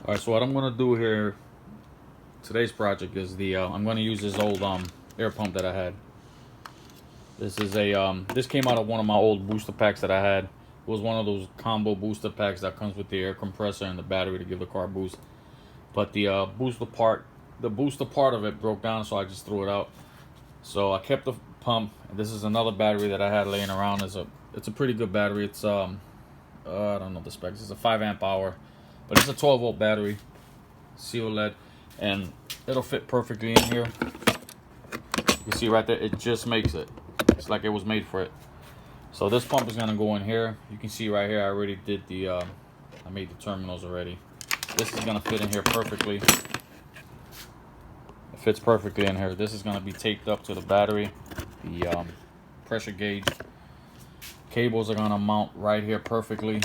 All right, so what I'm gonna do here, today's project is I'm gonna use this old air pump that I had. This is this came out of one of my old booster packs that I had. It was one of those combo booster packs that comes with the air compressor and the battery to give the car a boost. But the booster part of it broke down, so I just threw it out. So I kept the pump. This is another battery that I had laying around. It's a pretty good battery. It's I don't know the specs. It's a 5 amp hour, but it's a 12-volt battery, seal lead, and it'll fit perfectly in here. You see right there, it just makes it. It's like it was made for it. So this pump is gonna go in here. You can see right here, I already did I made the terminals already. This is gonna fit in here perfectly. It fits perfectly in here. This is gonna be taped up to the battery. The pressure gauge cables are gonna mount right here perfectly,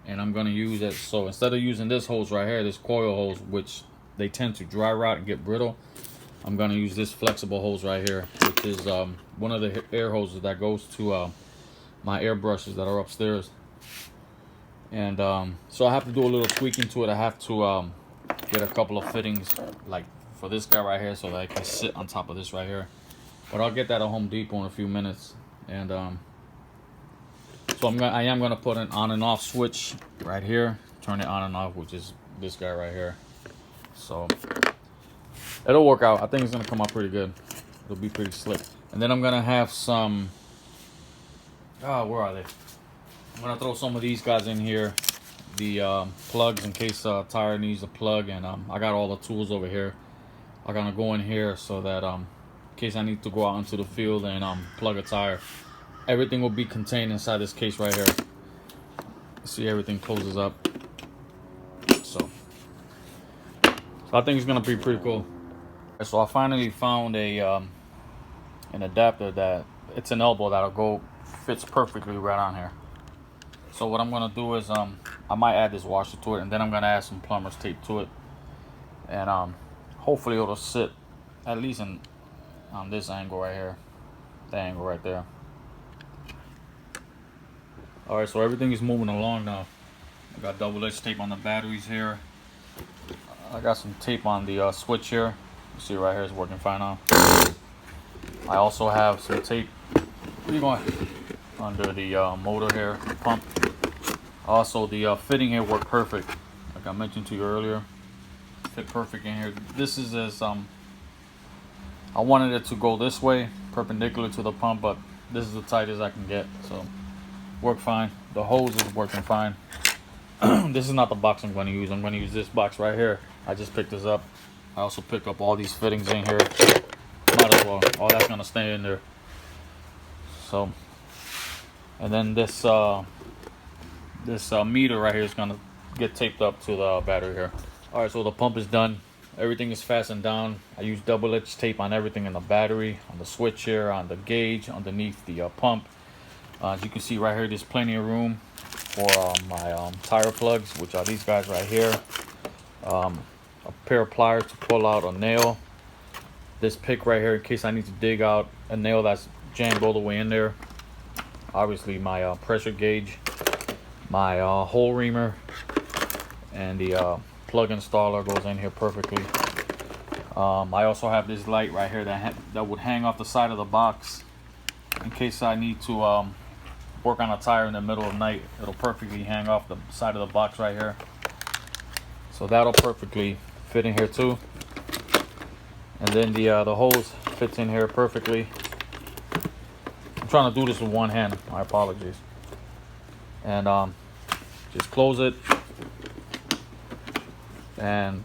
and I'm gonna use it. So instead of using this hose right here, this coil hose, which they tend to dry rot and get brittle, I'm gonna use this flexible hose right here, which is one of the air hoses that goes to my air brushes that are upstairs. And so I have to do a little tweaking to it. I have to get a couple of fittings, like for this guy right here, so that I can sit on top of this right here. But I'll get that at Home Depot in a few minutes. And so I am gonna put an on and off switch right here, turn it on and off, which is this guy right here. So it'll work out. I think it's gonna come out pretty good. It'll be pretty slick. And then I'm gonna have some, where are they? I'm gonna throw some of these guys in here, the plugs, in case tire needs a plug. And I got all the tools over here. I'm gonna go in here so that in case I need to go out into the field and plug a tire, everything will be contained inside this case right here. See, everything closes up. So I think it's gonna be pretty cool. So I finally found an adapter that it's an elbow that'll fits perfectly right on here. So what I'm gonna do is I might add this washer to it, and then I'm gonna add some plumber's tape to it, and hopefully it'll sit at least on this angle right here, that angle right there. All right, so everything is moving along now. I got double-edged tape on the batteries here. I got some tape on the switch here. You see right here, it's working fine now. I also have some tape under the motor here, the pump. Also, the fitting here worked perfect, like I mentioned to you earlier. Fit perfect in here. This is as I wanted it to go this way, perpendicular to the pump, but this is the tightest I can get. So worked fine. The hose is working fine. This is not the box I'm going to use. I'm going to use this box right here. I just picked this up. I also picked up all these fittings in here. Might as well. All that's going to stay in there. So, and then this meter right here is going to get taped up to the battery here. All right, so the pump is done. Everything is fastened down. I used double-edged tape on everything in the battery, on the switch here, on the gauge, underneath the pump. As you can see right here, there's plenty of room for my tire plugs, which are these guys right here. A pair of pliers to pull out a nail. This pick right here in case I need to dig out a nail that's jammed all the way in there. Obviously my pressure gauge, my hole reamer, and the plug installer goes in here perfectly. I also have this light right here that would hang off the side of the box in case I need to work on a tire in the middle of the night. It'll perfectly hang off the side of the box right here. So that'll perfectly fit in here too. And then the hose fits in here perfectly. I'm trying to do this with one hand. My apologies. And just close it, and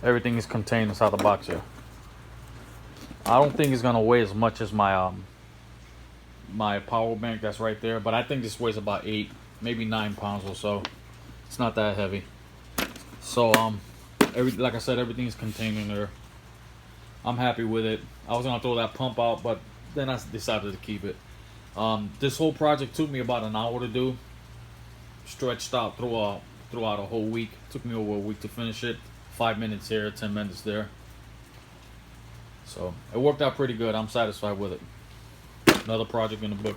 everything is contained inside the box here. I don't think it's gonna weigh as much as my my power bank that's right there, but I think this weighs about 8, maybe 9 pounds or so. It's not that heavy. So like I said, everything is contained in there. I'm happy with it. I was gonna throw that pump out, but then I decided to keep it. This whole project took me about an hour to do, stretched out throughout a whole week. Took me over a week to finish it. 5 minutes here, 10 minutes there. So it worked out pretty good. I'm satisfied with it. Another project in the book.